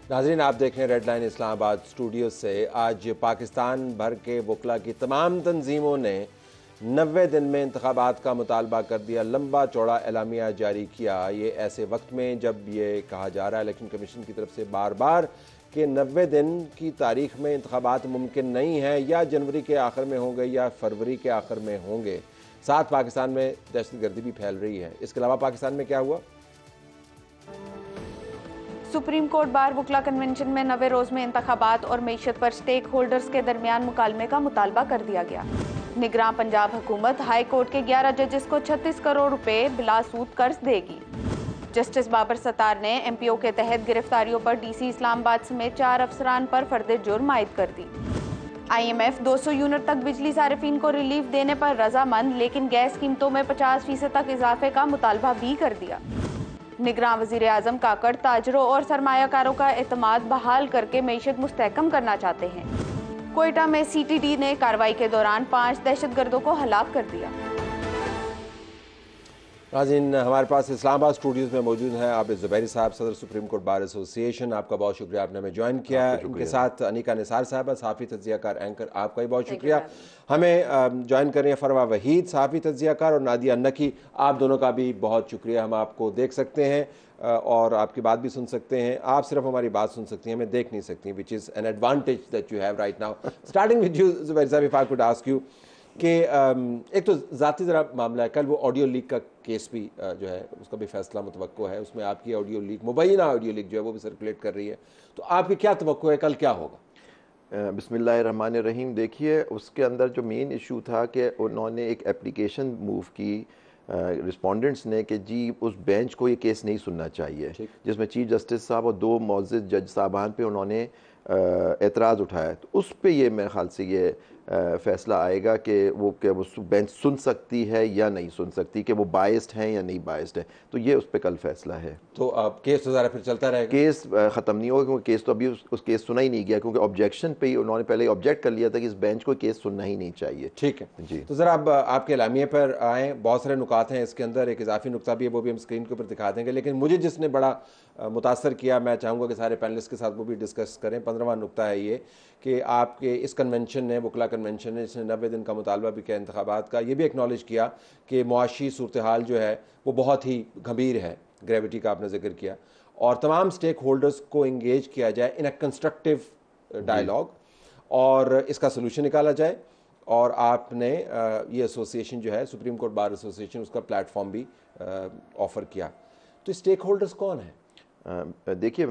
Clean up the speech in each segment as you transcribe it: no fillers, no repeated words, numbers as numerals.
नाज़रीन, आप देख रहे हैं रेड लाइन इस्लामाबाद स्टूडियो से। आज पाकिस्तान भर के वकला की तमाम तंजीमों ने 90 दिन में इंतखाबात का मुतालबा कर दिया, लंबा चौड़ा एलामिया जारी किया। ये ऐसे वक्त में जब ये कहा जा रहा है इलेक्शन कमीशन की तरफ से बार बार कि 90 दिन की तारीख में इंतखाबात मुमकिन नहीं है, या जनवरी के आखिर में होंगे या फरवरी के आखिर में होंगे। साथ पाकिस्तान में दहशतगर्दी भी फैल रही है। इसके अलावा पाकिस्तान में क्या हुआ? सुप्रीम कोर्ट बार वकला कन्वेंशन में 90 रोज में इंतखाबात और मईशत पर स्टेक होल्डर्स के दरमियान मुकालमे का मुतालबा कर दिया गया। निगरान पंजाब हुकूमत हाई कोर्ट के 11 जजेस को 36 करोड़ रुपए बिला सूद कर्ज देगी। जस्टिस बाबर सत्तार ने MPO के तहत गिरफ्तारियों पर DC इस्लामाबाद समेत 4 अफसरान पर फर्द जुर्म आयद कर दी। IMF 200 यूनिट तक बिजली सारिफीन को रिलीफ देने पर रजामंद, लेकिन गैस कीमतों में 50% तक इजाफे का मुतालबा भी कर दिया। निगरान वजीर आजम काकड़ ताजरों और सरमायाकारों का एतमाद बहाल करके मईशत मुस्तहकम करना चाहते हैं। कोयटा में CTD ने कार्रवाई के दौरान 5 दहशतगर्दों को हलाक कर दिया। नाज़रीन, हमारे पास इस्लामाबाद स्टूडियोज़ में मौजूद हैं आबिद ज़ुबैरी साहब, सदर सुप्रीम कोर्ट बार एसोसिएशन। आपका बहुत शुक्रिया, आपने हमें ज्वाइन किया। इनके साथ अनिका निसार साहब, सहाफ़ी तज्ज़ियाकार एंकर, आपका भी बहुत शुक्रिया। हमें ज्वाइन कर रहे हैं फरवा वहीद, सहाफ़ी तज्ज़ियाकार, और नादिया नकी। आप दोनों का भी बहुत शुक्रिया। हम आपको देख सकते हैं और आपकी बात भी सुन सकते हैं। आप सिर्फ हमारी बात सुन सकती हैं, हमें देख नहीं सकती, which is an advantage that you have right now. Starting with you Zubairi sahab, if I could ask you कि एक तो ज़ाती ज़रा मामला है, कल वो ऑडियो लीक का केस भी जो है उसका भी फैसला मुतवक्को है। उसमें आपकी ऑडियो लीक, मुबैना ऑडियो लीक जो है वो भी सर्कुलेट कर रही है, तो आपकी क्या तवक्को है, कल क्या होगा? बिस्मिल्लाहिर्रहमानिर्रहीम। देखिए, उसके अंदर जो मेन इशू था कि उन्होंने एक एप्लीकेशन मूव की रिस्पोंडेंट्स ने कि जी उस बेंच को ये केस नहीं सुनना चाहिए, जिसमें चीफ जस्टिस साहब और 2 मुअज़्ज़िज़ जज साहबान पे उन्होंने एतराज़ उठाया। तो उस पे ये मेरे ख्याल से ये फ़ैसला आएगा कि वो बेंच सुन सकती है या नहीं सुन सकती, कि वो बायस्ड हैं या नहीं बायस्ड है। तो ये उस पर कल फैसला है। तो अब केस तो ज़रा फिर चलता रहेगा, केस ख़त्म नहीं होगा, क्योंकि केस तो अभी उस केस सुना ही नहीं गया, क्योंकि ऑब्जेक्शन पे ही उन्होंने पहले ऑब्जेक्ट कर लिया था कि इस बेंच को केस सुनना ही नहीं चाहिए। ठीक है जी। तो ज़रा अब आपके एलामिया पर आएँ। बहुत सारे नुकात हैं इसके अंदर, एक इजाफी नुकता भी है, वो भी हम स्क्रीन के ऊपर दिखा देंगे। लेकिन मुझे जिसने बड़ा मुतासर किया, मैं चाहूँगा कि सारे पैनलिस्ट के साथ वो भी डिस्कस करें। 15वां नुकता है ये कि आपके इस कन्वेंशन ने, वकला कन्वेंशन ने, जिसने 90 दिन का मुतालबा भी किया इंतखाबात का, ये भी एक्नॉलेज किया कि मुआशी सूरत हाल जो है वो बहुत ही गंभीर है, ग्रेविटी का आपने जिक्र किया, और तमाम स्टेक होल्डर्स को इंगेज किया जाए इन अ कंस्ट्रक्टिव डायलॉग और इसका सोल्यूशन निकाला जाए। और आपने ये एसोसिएशन जो है सुप्रीम कोर्ट बार एसोसिएशन, उसका प्लेटफॉर्म भी ऑफ़र किया। तो स्टेक होल्डर्स कौन है? देखिए,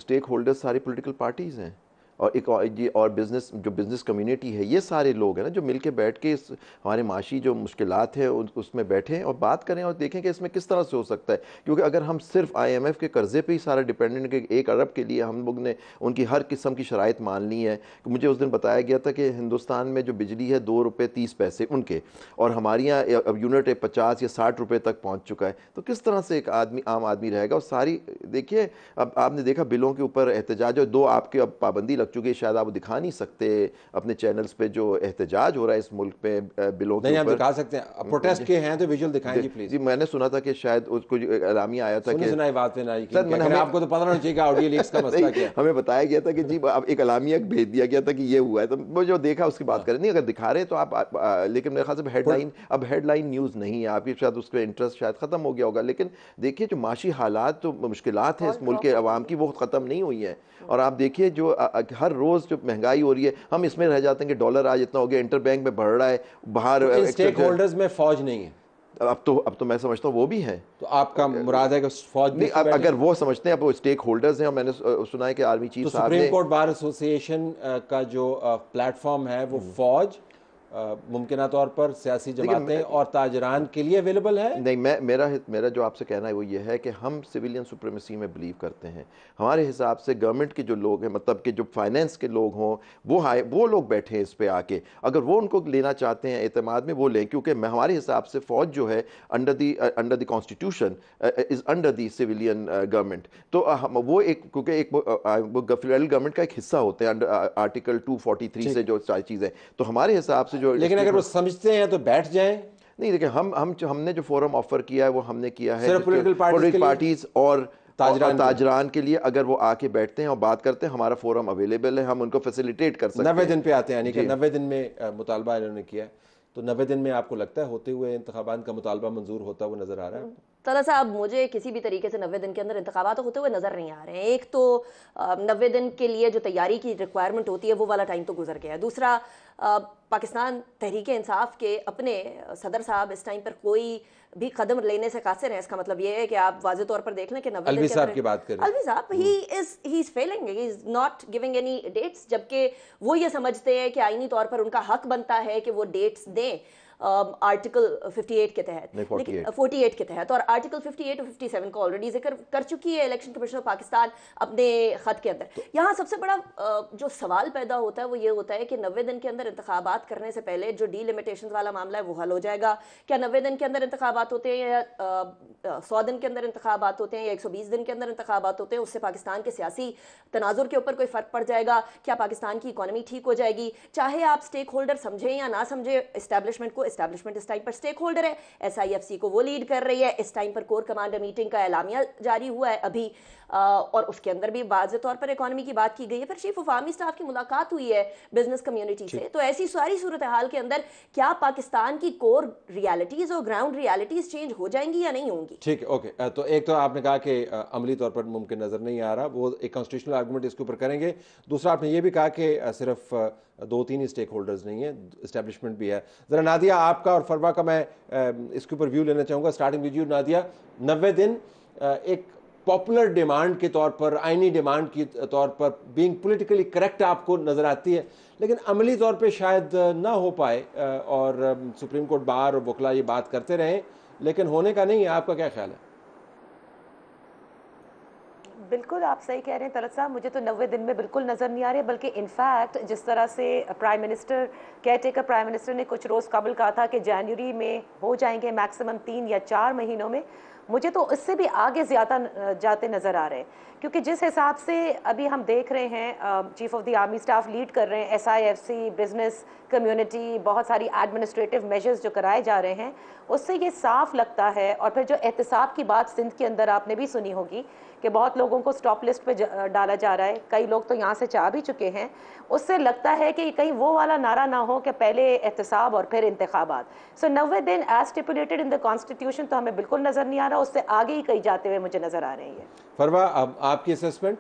स्टेक होल्डर्स सारी पॉलिटिकल पार्टीज़ हैं, और एक और बिज़नेस, जो बिज़नेस कम्युनिटी है, ये सारे लोग हैं ना जो मिलके बैठ के इस हमारे माशी जो मुश्किलात है उसमें बैठें और बात करें और देखें कि इसमें किस तरह से हो सकता है। क्योंकि अगर हम सिर्फ IMF के कर्ज़े पे ही सारा डिपेंडेंट के 1 अरब के लिए हम लोग ने उनकी हर किस्म की शराइत मान ली है। मुझे उस दिन बताया गया था कि हिंदुस्तान में जो बिजली है 2 रुपये 30 पैसे उनके, और हमारे यहाँ अब यूनिट 50 या 60 रुपये तक पहुँच चुका है। तो किस तरह से एक आम आदमी रहेगा? और सारी देखिए, अब आपने देखा बिलों के ऊपर एहतजाज, और 2 आपके अब पाबंदी लग चूँकि शायद आप दिखा नहीं सकते अपने चैनल्स पे जो एहतजाज हो रहा है इस मुल्क पे बिलों के ऊपर। दिखा सकते हैं, प्रोटेस्ट के हैं तो विजुअल दिखाएं जी प्लीज। जी, मैंने सुना था कि शायद उसको एलामिया आया था कि सुनाई बात पे नहीं, सर मैंने आपको तो पता नहीं चाहिए कि ऑडियो लीक्स का मसला क्या है। हमें बताया गया था कि जी अब एक एलामिया भेज दिया गया था कि ये हुआ है, तो वो जो देखा उसकी बात करें। नहीं, अगर दिखा रहे तो आप लेकिन मेरे ख्याल से हेडलाइन न्यूज़ नहीं है आपकी, शायद उसका इंटरेस्ट शायद ख़त्म हो गया होगा। लेकिन देखिए, जो माशी हालात, जो मुश्किलात है इस मुल्क के अवाम की, वो ख़त्म नहीं हुई है। और आप देखिए जो हर रोज़ जो महंगाई हो रही है, हम इसमें रह जाते हैं कि डॉलर आज इतना हो गया, इंटर बैंक में बढ़ रहा है, बाहर स्टेक होल्डर्स में फौज नहीं है। अब तो मैं समझता हूँ वो भी है। तो आपका मुराद है कि फौज नहीं, अगर वो समझते हैं, अब वो स्टेक होल्डर्स हैं, और मैंने सुना है कि आर्मी चीफ साहब ने, सुप्रीम कोर्ट बार एसोसिएशन का जो प्लेटफॉर्म है वो फौज, मुमकिन तौर पर सियासी जमातें और ताजरान के लिए अवेलेबल है। नहीं, मेरा जो आपसे कहना है वो ये है कि हम सिविलियन सुप्रीमेसी में बिलीव करते हैं। हमारे हिसाब से गवर्नमेंट के जो लोग हैं, मतलब कि जो फाइनेंस के लोग हों, वो लोग बैठे हैं इस पे आके, अगर वो उनको लेना चाहते हैं एतमाद में, वो लें। क्योंकि हमारे हिसाब से फ़ौज जो है under the constitution is under the civilian government. तो वो एक, क्योंकि एक वो फेडरल गवर्नमेंट का एक हिस्सा होते हैं अंडर आर्टिकल 243 से जो सारी चीज़ें। तो हमारे हिसाब से लेकिन अगर वो समझते हैं तो बैठ जाएं। नहीं, देखिए, हमने जो फोरम ऑफर किया है वो हमने किया है पॉलिटिकल पार्टीज और ताजरान के लिए अगर वो आके बैठते हैं और बात करते हैं, हमारा फोरम अवेलेबल है, हम उनको फैसिलिटेट कर सकते हैं। 90 दिन पे आते हैं, यानी कि 90 दिन में मुतालबा इन्होंने किया है, तो 90 दिन में आपको लगता है होते हुए इंतखाबात का मुतालबा मंजूर होता हुआ नजर आ रहा है? तला साहब, मुझे किसी भी तरीके से 90 दिन के अंदर इंतखाबात होते हुए नजर नहीं आ रहे हैं। एक तो 90 दिन के लिए जो तैयारी की रिक्वायरमेंट होती है वो वाला टाइम तो गुजर गया है। दूसरा, पाकिस्तान तहरीक इंसाफ के अपने सदर साहब इस टाइम पर कोई भी कदम लेने से कासिर हैं। इसका मतलब ये है कि आप वाज़े तौर पर देख लें कि 90 अलवी साहब की बात करें, अलवी साहब he is failing, he is not giving any dates, जबकि वो ये समझते हैं कि आईनी तौर पर उनका हक बनता है कि वो डेट्स दें आर्टिकल 58 के तहत, 48 के तहत, और आर्टिकल 58 और 57 को ऑलरेडी जिक्र कर चुकी है इलेक्शन कमीशन ऑफ पाकिस्तान अपने खत के अंदर। यहाँ सबसे बड़ा जो सवाल पैदा होता है वो ये होता है कि 90 दिन के अंदर इंतखाबात करने से पहले जो डीलिमिटेशन वाला मामला है वो हल हो जाएगा क्या? 90 दिन के अंदर इंतखाबात होते हैं या 100 दिन के अंदर इंतखाबात होते हैं या 120 दिन के अंदर इंतखाबात होते हैं, उससे पाकिस्तान के सियासी तनाजुर के ऊपर कोई फ़र्क पड़ जाएगा क्या? पाकिस्तान की इकॉनमी ठीक हो जाएगी? चाहे आप स्टेक होल्डर समझें या ना समझें इस्टेब्लिशमेंट को, इस्टेब्लिशमेंट इस टाइम पर स्टेक होल्डर है, SIFC को वो लीड कर रही है। इस टाइम पर कोर कमांडर मीटिंग का एलामिया जारी हुआ है अभी, और उसके अंदर भी वाज़े तौर पर इकॉनमी की बात की गई है। फिर चीफ ऑफ आर्मी स्टाफ की मुलाकात हुई है बिजनेस कम्युनिटी से। तो ऐसी सारी सूरत हाल के अंदर क्या पाकिस्तान की कोर रियलिटीज और ग्राउंड रियलिटीज चेंज हो जाएंगी या नहीं होंगी? ठीक है, ओके। तो एक तो आपने कहा कि अमली तौर पर मुमकिन नजर नहीं आ रहा, वो एक कॉन्स्टिट्यूशनल आर्गूमेंट इसके ऊपर करेंगे। दूसरा, आपने ये भी कहा कि सिर्फ 2-3 ही स्टेक होल्डर्स नहीं है, इस्टेब्लिशमेंट भी है। ज़रा नादिया, आपका और फरवा का मैं इसके ऊपर व्यू लेना चाहूँगा। स्टार्टिंग विद यू नादिया, 90 दिन एक पॉपुलर डिमांड के तौर पर, आइनी डिमांड के तौर पर बीइंग पॉलिटिकली करेक्ट आपको नज़र आती है, लेकिन अमली तौर पे शायद ना हो पाए, और सुप्रीम कोर्ट बार और वकला ये बात करते रहें, लेकिन होने का नहीं है। आपका क्या ख्याल है? बिल्कुल आप सही कह रहे हैं तलत साहब, मुझे तो 90 दिन में बिल्कुल नज़र नहीं आ रहे, बल्कि इनफैक्ट जिस तरह से prime minister, caretaker prime minister ने कुछ रोज़ कबल कहा था कि जनवरी में हो जाएंगे मैक्सिमम 3 या 4 महीनों में, मुझे तो इससे भी आगे ज़्यादा जाते नज़र आ रहे हैं। क्योंकि जिस हिसाब से अभी हम देख रहे हैं chief of the army staff lead कर रहे हैं, SIFC, बिजनेस कम्युनिटी, बहुत सारी एडमिनिस्ट्रेटिव मेजर्स जो कराए जा रहे हैं, उससे ये साफ लगता है। और फिर जो एहतसाब की बात सिंध के अंदर आपने भी सुनी होगी कि बहुत लोगों को स्टॉप लिस्ट पे डाला जा रहा है, कई लोग तो यहाँ से जा भी चुके हैं, उससे लगता है कि कहीं वो वाला नारा ना हो कि पहले एहतसाब और फिर इंतखाबात। सो 90 दिन as stipulated in the constitution तो हमें बिल्कुल नज़र नहीं आ रहा, उससे आगे ही कहीं जाते हुए मुझे नज़र आ रहे हैं। फरवा, अब आपकी असेसमेंट?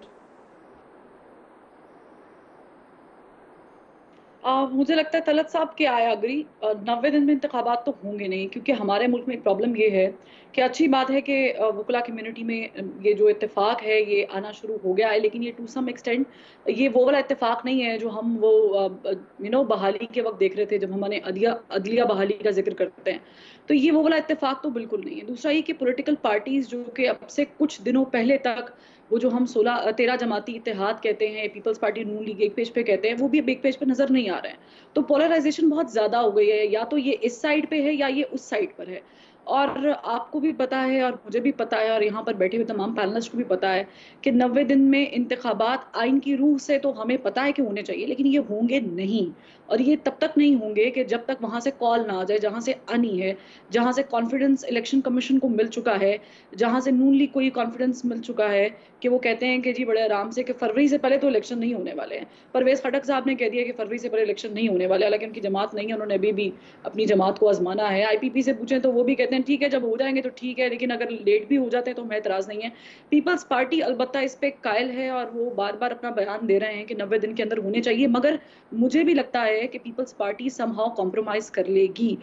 मुझे लगता है तलत साहब के आई अग्री, 90 दिन में इंतखाबात तो होंगे नहीं, क्योंकि हमारे मुल्क में एक प्रॉब्लम ये है कि अच्छी बात है कि वकला कम्युनिटी में ये जो इत्तेफाक है ये आना शुरू हो गया है, लेकिन ये टू सम एक्सटेंट ये वो वाला इत्तेफाक नहीं है जो हम वो बहाली के वक्त देख रहे थे, जब हमने अदलिया बहाली का जिक्र करते हैं, तो ये वो वाला इत्तेफाक तो बिल्कुल नहीं है। दूसरा ये कि पॉलिटिकल पार्टीज जो कि अब से कुछ दिनों पहले तक वो जो हम 13 जमाती इत्तेहाद कहते हैं, पीपल्स पार्टी, नून लीग एक पेज पे कहते हैं, वो भी अब एक पेज पे नजर नहीं आ रहे हैं। तो पोलराइजेशन बहुत ज्यादा हो गई है, या तो ये इस साइड पे है या ये उस साइड पर है। और आपको भी पता है और मुझे भी पता है और यहाँ पर बैठे हुए तमाम पैनलिस्ट को भी पता है कि 90 दिन में इंतखाबात आइन की रूह से तो हमें पता है कि होने चाहिए, लेकिन ये होंगे नहीं। और ये तब तक नहीं होंगे कि जब तक वहाँ से कॉल ना आ जाए, जहाँ से आनी है, जहाँ से कॉन्फिडेंस इलेक्शन कमीशन को मिल चुका है, जहाँ से नून लीग को ये कॉन्फिडेंस मिल चुका है कि वो कहते हैं कि जी बड़े आराम से कि फरवरी से पहले तो इलेक्शन नहीं होने वाले हैं। परवेज खटक साहब ने कह दिया कि फरवरी से पहले इलेक्शन नहीं होने वाले, हालांकि उनकी जमात नहीं है, उन्होंने अभी भी अपनी जमात को आजमाना है। IPP से पूछें तो वो भी कहते हैं ठीक है, जब हो जाएंगे तो ठीक है, लेकिन अगर लेट भी हो जाते हैं तो हमें एतराज़ नहीं है। पीपल्स पार्टी अलबत्ता इस पे कायल है और वो बार बार अपना बयान दे रहे हैं कि 90 दिन के अंदर होने चाहिए, मगर मुझे भी लगता है कि पीपल्स पार्टी समहाउ कॉम्प्रोमाइज कर लेगी।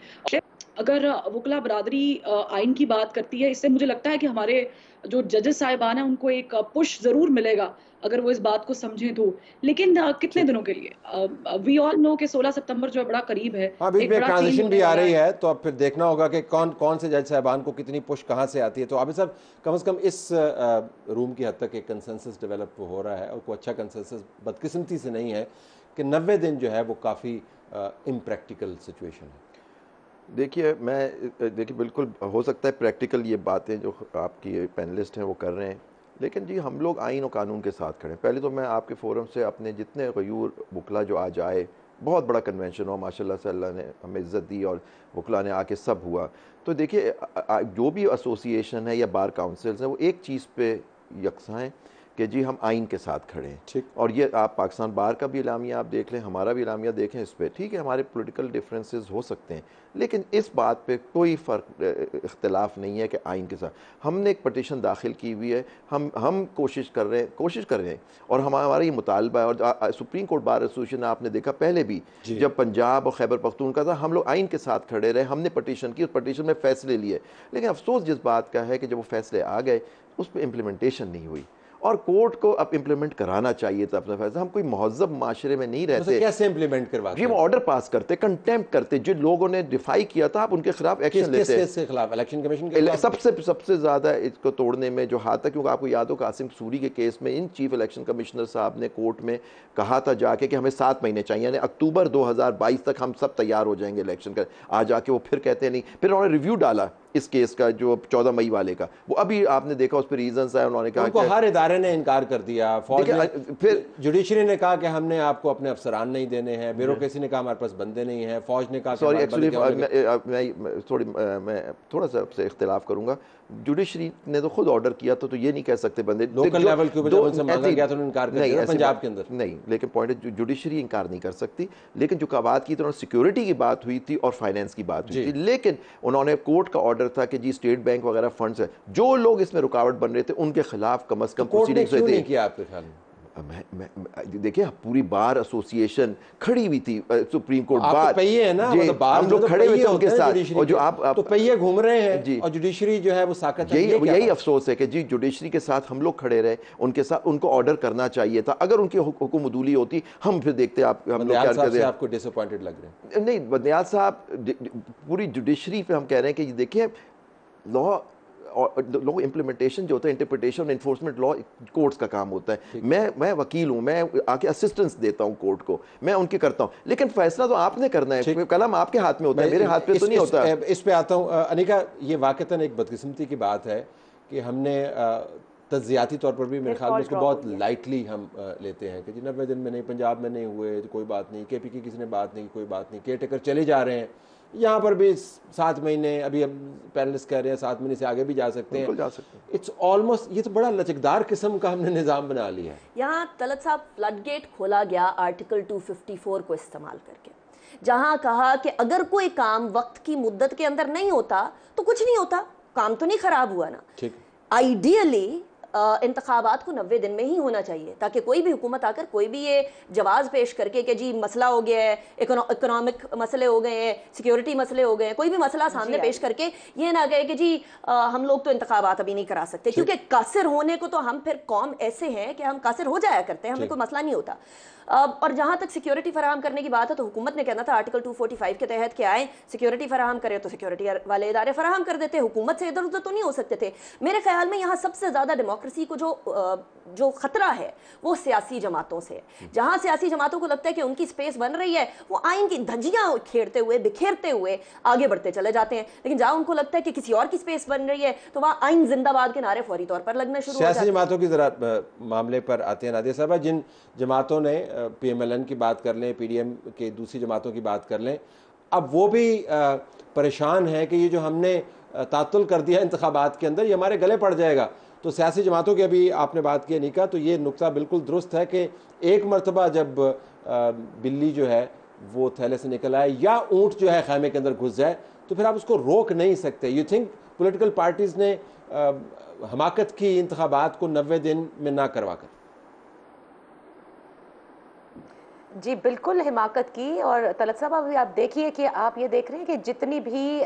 अगर वकला बरादरी आइन की बात करती है, इससे मुझे लगता है कि हमारे जो जजेस साहिबान हैं उनको एक पुश जरूर मिलेगा अगर वो इस बात को समझें तो, लेकिन कितने दिनों के लिए? वी ऑल नो कि 16 सितंबर जो है बड़ा करीब है। हाँ, बीच में ट्रांजिशन भी आ रही है, तो अब फिर देखना होगा कि कौन से जज साहिबान को कितनी पुश कहाँ से आती है। तो अभी सब कम से कम इस रूम की हद तक एक कंसेंसस डेवलप हो रहा है, और कोई अच्छा कंसेंसस बदकिस्मती से नहीं है कि 90 दिन जो है वो काफ़ी इम्प्रैक्टिकल सिचुएशन है। देखिए बिल्कुल हो सकता है प्रैक्टिकल ये बातें जो आपकी पैनलिस्ट हैं वो कर रहे हैं, लेकिन जी हम लोग आइन और कानून के साथ खड़े हैं। पहले तो मैं आपके फोरम से अपने जितने गयूर वकला जो आज आए, बहुत बड़ा कन्वेंशन हुआ माशाल्लाह से, अल्लाह ने हमें इज़्ज़त दी और वकला ने आके सब हुआ। तो देखिए जो भी एसोसिएशन है या बार काउंसिल्स हैं वो एक चीज़ पे यकसा हैं कि जी हम आइन के साथ खड़े हैं। ठीक। और ये आप पाकिस्तान बार का भी इलामिया आप देख लें, हमारा भी इलामिया देखें, इस पर ठीक है हमारे पॉलिटिकल डिफरेंसेस हो सकते हैं, लेकिन इस बात पे कोई फ़र्क इख्तलाफ नहीं है कि आइन के साथ हमने एक पटिशन दाखिल की हुई है, हम कोशिश कर रहे हैं और हमारा ये मुतालबा है। और सुप्रीम कोर्ट बार एसोसिएशन आपने देखा पहले भी जब पंजाब और खैबर पख्तूनख्वा था, हम लोग आइन के साथ खड़े रहे, हमने पटिशन की, उस पटिशन में फ़ैसले लिए, लेकिन अफसोस जिस बात का है कि जब वो फैसले आ गए उस पर इम्प्लीमेंटेशन नहीं हुई और कोर्ट को अब इम्प्लीमेंट कराना चाहिए था अपना फैसला। हम कोई महज़ब माशरे में नहीं रहते। कैसे इम्प्लीमेंट करवाते? हम ऑर्डर पास करते, कंटेम्प्ट करते, जो लोगों ने डिफाई किया था आप उनके खिलाफ एक्शन लेते। किसके खिलाफ? इलेक्शन कमीशन के खिलाफ? सबसे ज्यादा इसको तोड़ने में जो हाथ था, क्योंकि आपको याद हो कासिम सूरी के केस में इन चीफ इलेक्शन कमिश्नर साहब ने कोर्ट में कहा था जाके कि हमें 7 महीने चाहिए, यानी अक्टूबर 2022 तक हम सब तैयार हो जाएंगे इलेक्शन का। आज जाके वो फिर कहते नहीं, फिर उन्होंने रिव्यू डाला इस केस का जो 14 मई वाले का, वो अभी आपने देखा उस पर रीजंस है, उन्होंने कहा उनको हर इदारे ने इनकार कर दिया। फौज ने, फिर जुडिशरी ने कहा कि हमने आपको अपने अफसरान नहीं देने हैं, ब्यूरोक्रेसी ने कहा हमारे पास बंदे नहीं हैं, फौज ने कहा सॉरी एक्चुअली मैं थोड़ा सा आपसे इख्तिलाफ करूंगा। जुडिशरी ने तो खुद ऑर्डर किया तो ये नहीं कह सकते बंदे लोकल लेवल के ऊपर जब उनसे मांगा गया तो उन्होंने इनकार कर दिया पंजाब के अंदर। नहीं, लेकिन पॉइंट है जुडिशरी इनकार नहीं कर सकती, लेकिन जो बात की तो सिक्योरिटी की बात हुई थी और फाइनेंस की बात हुई थी, लेकिन उन्होंने कोर्ट का ऑर्डर था कि जी स्टेट बैंक वगैरह फंड्स है, जो लोग इसमें रुकावट बन रहे थे उनके खिलाफ कम अज कम प्रोसीडिंग्स नहीं किया आपके ख्याल में? देखिए पूरी बार एसोसिएशन खड़ी हुई थी सुप्रीम कोर्ट बार तो पहिए है ना, मतलब हम लोग खड़े हुए थे उनके साथ, और जो आप तो पहिए घूम रहे हैं और जुडिशरी जो है वो साकत है। यही अफसोस है कि जी जुडिशरी के साथ हम लोग खड़े रहे, उनके साथ उनको ऑर्डर करना चाहिए था। अगर उनकी हुकुम अदूली होती हम फिर देखते आप हम लोग क्या कर रहे हैं। आपको डिसअपॉइंटेड लग रहे हैं? नहीं, बदनियाल साहब पूरी जुडिशरी पे हम कह रहे हैं कि देखिए लॉ इम्प्लीमेंटेशन जो होता है, इंटरप्रिटेशन एनफोर्समेंट लॉ कोर्ट्स का काम होता है। मैं वकील हूँ, मैं आके असिस्टेंस देता हूँ कोर्ट को, मैं उनके करता हूँ, लेकिन फैसला तो आपने करना है, कलम आपके हाथ में होता है, मेरे हाथ पे तो नहीं होता। इस पे आता हूँ अनिका, ये वाकईतन एक बदकिस्मती की बात है कि हमने तज्जियाती तौर पर भी मेरे ख्याल में इसको बहुत लाइटली हम लेते हैं कि जी 90 दिन में नहीं, पंजाब में नहीं हुए तो कोई बात नहीं, केपी की किसी ने बात नहीं, कोई बात नहीं, केयर टेकर चले जा रहे हैं, यहाँ पर भी 7 महीने, अभी हम पैनलिस्ट कह रहे हैं 7 महीने से आगे भी जा सकते हैं, जा सकते हैं। इट्स ऑलमोस्ट, ये तो बड़ा लचकदार किस्म का हमने निज़ाम बना लिया है। यहाँ तलत साहब फ्लडगेट खोला गया आर्टिकल 254 को इस्तेमाल करके, जहाँ कहा कि अगर कोई काम वक्त की मुद्दत के अंदर नहीं होता तो कुछ नहीं होता, काम तो नहीं खराब हुआ ना। ठीक, आइडियली इंतखाबात को 90 दिन में ही होना चाहिए, ताकि कोई भी हुकूमत आकर कोई भी ये जवाब पेश करके कि जी मसला हो गया है, इकोनॉमिक मसले हो गए हैं, सिक्योरिटी मसले हो गए हैं, कोई भी मसला सामने पेश करके ये ना कहे कि जी हम लोग तो इंतखाबात अभी नहीं करा सकते, क्योंकि कासिर होने को तो हम फिर कौम ऐसे हैं कि हम कासिर हो जाया करते हैं, हमें कोई मसला नहीं होता। और जहाँ तक सिक्योरिटी फराहम करने की बात है तो हुकूमत ने कहना था आर्टिकल 245 के तहत कि आए सिक्योरिटी फराहम करें, तो सिक्योरिटी वाले इदारे फराहम कर देते, हुकूमत से इधर उधर तो नहीं हो सकते थे। मेरे ख्याल में यहाँ सबसे ज़्यादा डेमोक्रेसी को जो खतरा है वो सियासी जमातों से है। जहाँ सियासी जमातों को लगता है कि उनकी स्पेस बन रही है, वो आइन की धज्जियाँ खेड़ते हुए बिखेरते हुए आगे बढ़ते चले जाते हैं, लेकिन जहाँ उनको लगता है कि किसी और की स्पेस बन रही है तो वहाँ आइन जिंदाबाद के नारे फौरी तौर पर लगना शुरू हो जाते हैं। सियासी जमातों की जरा मामले पर आते हैं नादिया साहब, जिन जमातों ने PMLN की बात कर लें, PDM के दूसरी जमातों की बात कर लें, अब वो भी परेशान है कि ये जो हमने तातुल कर दिया इंतखाबात के अंदर, ये हमारे गले पड़ जाएगा। तो सियासी जमातों की अभी आपने बात की निका, तो ये नुक्ता बिल्कुल दुरुस्त है कि एक मरतबा जब बिल्ली जो है वो थैले से निकल आए या ऊँट जो है खैमे के अंदर घुस जाए तो फिर आप उसको रोक नहीं सकते। यू थिंक पॉलिटिकल पार्टीज़ ने हमाकत की इंतखाबात को 90 दिन में ना करवा कर? जी बिल्कुल हिमाकत की। और तलत साहब अभी आप देखिए कि आप ये देख रहे हैं कि जितनी भी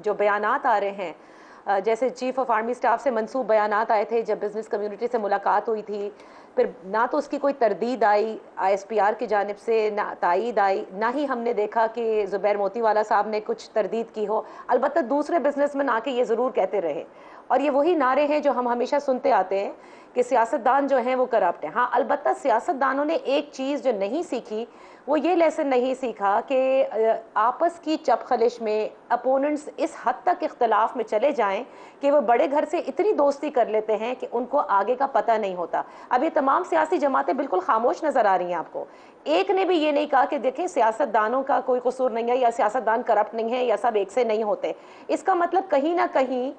जो बयानात आ रहे हैं, जैसे चीफ ऑफ आर्मी स्टाफ से मंसूब बयानात आए थे जब बिजनेस कम्युनिटी से मुलाकात हुई थी, फिर ना तो उसकी कोई तरदीद आई ISPR की जानिब से, ना तायीद आई, ना ही हमने देखा कि ज़ुबैर मोतीवाला साहब ने कुछ तरदीद की हो। अलबत्ता दूसरे बिजनेसमैन आके ये ज़रूर कहते रहे, और ये वही नारे हैं जो हम हमेशा सुनते आते हैं कि सियासतदान जो हैं वो करप्ट हैं। हाँ, अलबत्ता सियासतदानों ने एक चीज़ जो नहीं सीखी वो ये लेसन नहीं सीखा कि आपस की चपखलिश में अपोनेंट्स इस हद तक इख्तलाफ में चले जाएं कि वो बड़े घर से इतनी दोस्ती कर लेते हैं कि उनको आगे का पता नहीं होता। अब ये तमाम सियासी जमातें बिल्कुल खामोश नज़र आ रही हैं आपको। एक ने भी ये नहीं कहा कि देखें सियासतदानों का कोई कसूर नहीं है या सियासतदान करप्ट नहीं है या सब एक से नहीं होते। इसका मतलब कहीं ना कहीं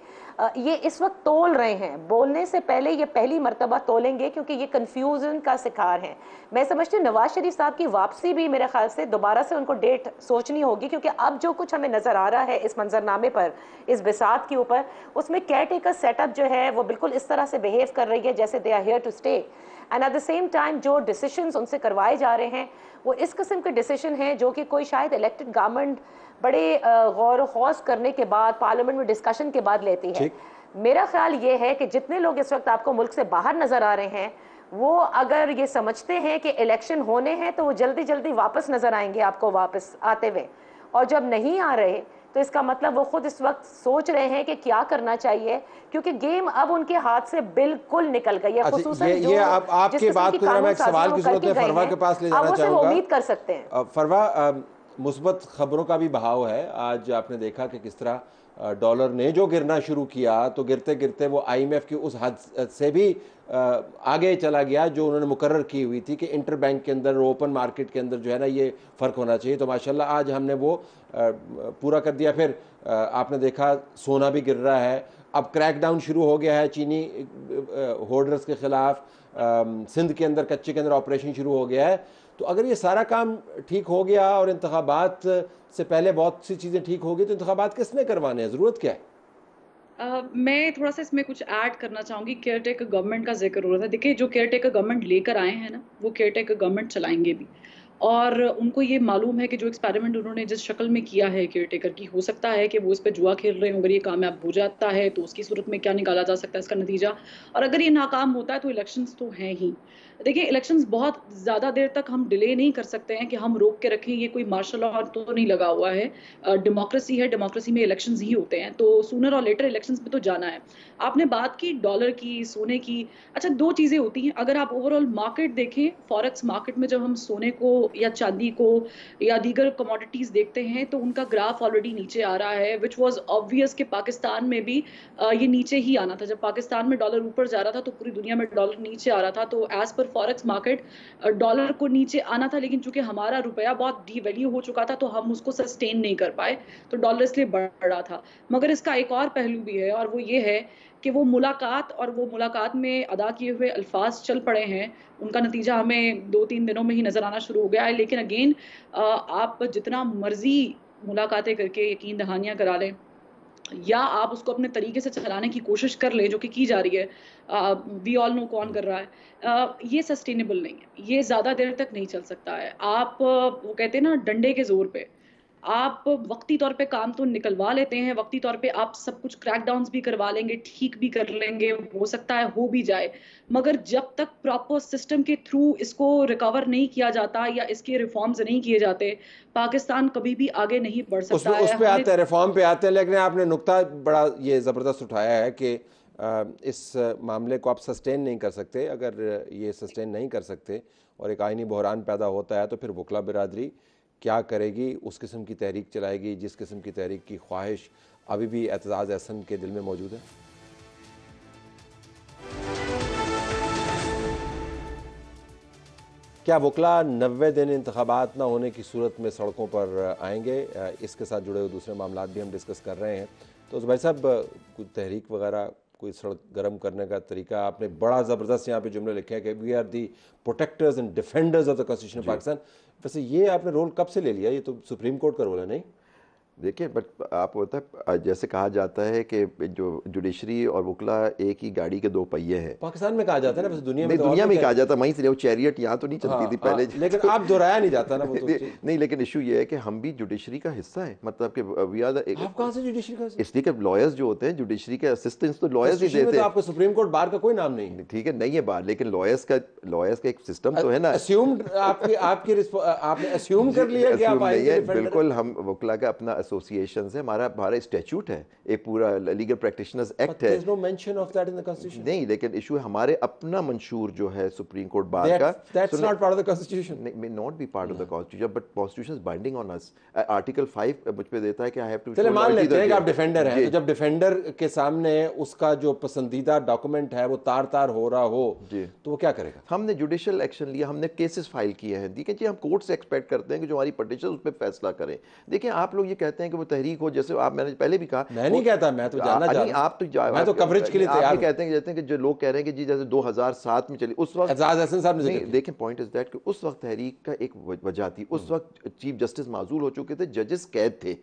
ये इस वक्त तोल रहे हैं, बोलने से पहले ये पहली मर्तबा तोलेंगे क्योंकि ये कन्फ्यूजन का शिकार हैं। मैं समझती हूँ नवाज शरीफ साहब की वापसी भी मेरे ख्याल से दोबारा से उनको डेट सोचनी होगी, क्योंकि अब जो कुछ हमें नज़र आ रहा है इस मंजरनामे पर, इस बिसात के ऊपर, उसमें केयर टेकर सेटअप जो है वो बिल्कुल इस तरह से बिहेव कर रही है जैसे they are here to stay. And at the same time जो डिसीशंस उनसे करवाए जा रहे हैं वो इस किस्म के डिसीजन हैं जो कि कोई शायद इलेक्टेड गवर्नमेंट बड़े गौर खौज करने के बाद, पार्लियामेंट में डिस्कशन के बाद लेती है। मेरा ख्याल ये है कि जितने लोग इस वक्त आपको मुल्क से बाहर नज़र आ रहे हैं वो अगर ये समझते हैं कि इलेक्शन होने हैं तो वो जल्दी जल्दी वापस नज़र आएंगे आपको वापस आते हुए, और जब नहीं आ रहे तो इसका मतलब वो खुद इस वक्त सोच रहे हैं कि क्या करना चाहिए, क्योंकि गेम अब उनके हाथ से बिल्कुल निकल गई है। खुसूसन ये आपकी बात को मैं एक सवाल की सूरत में फरवा के पास ले जाना चाहूंगा। उम्मीद कर सकते हैं फरवा, मुस्बत खबरों का भी बहाव है। आज आपने देखा कि किस तरह डॉलर ने जो गिरना शुरू किया तो गिरते गिरते वो IMF की उस हद से भी आगे चला गया जो उन्होंने मुकर्रर की हुई थी कि इंटर बैंक के अंदर, ओपन मार्केट के अंदर जो है ना ये फ़र्क होना चाहिए। तो माशाल्लाह आज हमने वो पूरा कर दिया। फिर आपने देखा सोना भी गिर रहा है। अब क्रैकडाउन शुरू हो गया है चीनी होल्डर्स के ख़िलाफ़। सिंध के अंदर, कच्चे के अंदर ऑपरेशन शुरू हो गया है। तो अगर ये सारा काम ठीक हो गया और इंतखाबात से पहले बहुत सी चीज़ें ठीक हो गई तो इंतखाबात किसने करवाने हैं, ज़रूरत क्या है? मैं थोड़ा सा इसमें कुछ ऐड करना चाहूँगी। केयर टेकर गवर्नमेंट का जिक्र हो रहा था। देखिए, जो केयर टेकर गवर्नमेंट लेकर आए हैं ना, वो केयर टेकर गवर्नमेंट चलाएंगे भी, और उनको ये मालूम है कि जो एक्सपेरिमेंट उन्होंने जिस शक्ल में किया है केयर टेकर की, हो सकता है कि वो इस पे जुआ खेल रहे हों। अगर ये कामयाब हो जाता है तो उसकी सूरत में क्या निकाला जा सकता है इसका नतीजा, और अगर ये नाकाम होता है तो इलेक्शंस तो हैं ही। देखिए, इलेक्शंस बहुत ज़्यादा देर तक हम डिले नहीं कर सकते हैं कि हम रोक के रखें। ये कोई मार्शल लॉ तो नहीं लगा हुआ है, डेमोक्रेसी है, डेमोक्रेसी में इलेक्शंस ही होते हैं, तो सूनर और लेटर इलेक्शंस में तो जाना है। आपने बात की डॉलर की, सोने की। अच्छा, दो चीज़ें होती हैं। अगर आप ओवरऑल मार्केट देखें, फॉरेक्स मार्केट में जब हम सोने को या चांदी को या दीगर कमोडिटीज़ देखते हैं तो उनका ग्राफ ऑलरेडी नीचे आ रहा है, विच वॉज ऑब्वियस कि पाकिस्तान में भी ये नीचे ही आना था। जब पाकिस्तान में डॉलर ऊपर जा रहा था तो पूरी दुनिया में डॉलर नीचे आ रहा था। तो as per forex market dollar को नीचे आना था, लेकिन चूंकि हमारा रुपया बहुत डीवैल्यू हो चुका था तो हम उसको सस्टेन नहीं कर पाए, तो डॉलर इसलिए बढ़ रहा था। मगर इसका एक और पहलू भी है, और वो ये है कि वो मुलाकात और वो मुलाकात में अदा किए हुए अल्फाज चल पड़े हैं, उनका नतीजा हमें 2-3 दिनों में ही नज़र आना शुरू हो गया है। लेकिन अगेन, आप जितना मर्जी मुलाकातें करके यकीन दहानियाँ करा लें या आप उसको अपने तरीके से चलाने की कोशिश कर ले, जो कि की जा रही है, वी ऑल नो कौन कर रहा है, ये सस्टेनेबल नहीं है, ये ज़्यादा देर तक नहीं चल सकता है। आप वो कहते हैं ना, डंडे के जोर पे आप वक्ती तौर पे काम तो निकलवा लेते हैं, वक्ती तौर पे आप सब कुछ क्रैकडाउन्स भी करवा लेंगे, ठीक भी कर लेंगे, हो सकता है हो भी जाए, मगर जब तक प्रॉपर सिस्टम के थ्रू इसको रिकवर नहीं किया जाता या इसके रिफॉर्म्स नहीं किए जाते, पाकिस्तान कभी भी आगे नहीं बढ़ सकता है। उस पे आते हैं, रिफॉर्म पे आते हैं, लेकिन आपने नुक्ता बड़ा ये ज़बरदस्त उठाया है कि इस मामले को आप सस्टेन नहीं कर सकते। अगर ये सस्टेन नहीं कर सकते और एक आइनी बहरान पैदा होता है तो फिर वकला बिरादरी क्या करेगी? उस किस्म की तहरीक चलाएगी जिस किस्म की तहरीक की ख्वाहिश अभी भी एतजाज़ अहसन के दिल में मौजूद है। क्या वकला 90 दिन इंतखाबात ना होने की सूरत में सड़कों पर आएंगे? इसके साथ जुड़े हुए दूसरे मामला भी हम डिस्कस कर रहे हैं। तो भाई साहब, कुछ तहरीक वगैरह, कोई सड़क गर्म करने का तरीका, आपने बड़ा ज़बरदस्त यहाँ पे जुमले लिखे हैं कि we are the protectors and defenders of the constitution of Pakistan. वैसे ये आपने रोल कब से ले लिया? ये तो सुप्रीम कोर्ट का रोल है, नहीं? देखिए, बट आप होता है जैसे कहा जाता है कि जो जुडिशरी और वकला एक ही गाड़ी के दो पहिए हैं। पाकिस्तान में कहा जाता है ना, बस दुनिया में दुनिया में कहा जाता है, वहीं से वो चैरियट यहाँ तो नहीं चलती थी पहले, लेकिन आप दोहराया नहीं जाता ना वो तो नहीं, लेकिन इशू ये है कि हम भी जुडिशरी का हिस्सा है, मतलब कि वी आर द। आप कहाँ से जुडिशरी का? इसलिए कि लॉयर्स जो होते हैं, जुडिशरी के असिस्टेंट्स तो लॉयर्स ही देते हैं। आपको सुप्रीम कोर्ट बार का कोई नाम नहीं? ठीक है, नहीं है बार, लेकिन लॉयर्स का एक सिस्टम तो है ना। अस्यूम्ड आपने अस्यूम कर लिया कि आप बिल्कुल, हम वकला का अपना एसोसिएशन है, हमारा स्टैट्यूट है, एक पूरा लीगल प्रैक्टिशनर्स एक्ट है। no mention of that in the constitution. नहीं, लेकिन इशू है हमारे अपना मंशूर जो है सुप्रीम कोर्ट बार का, that's not part of the constitution. may not be part of the constitution, but constitution is binding on us. Article 5 मुझ पे देता है कि आई हैव टू, चलिए मान लेते हैं कि आप डिफेंडर हैं, तो जब डिफेंडर के सामने उसका जो पसंदीदा डॉक्यूमेंट है वो तार हो रहा हो तो वो क्या करेगा? हमने जुडिशियल एक्शन लिया, हमने केसेस फाइल किए हैं। देखिए जी, हम कोर्ट से एक्सपेक्ट करते हैं कि जो हमारी पटिशन उस पर फैसला करें। देखिए आप लोग ये कहते हैं कि वो तहरीक हो, जैसे आप, मैंने पहले भी कहा, मैं नहीं कहता, मैं तो जानना चाहता हूं, आप तो मैं तो कवरेज के लिए तैयार हूं। कहते हैं कि जो लोग कह रहे हैं कि जी जैसे 2007 में चली, उस वक्त एजाज हसन साहब ने देखें, पॉइंट इज दैट कि उस वक्त तहरीक का एक वजह थी, उस वक्त चीफ जस्टिस माजूल हो चुके थे, जजेस कैद थे,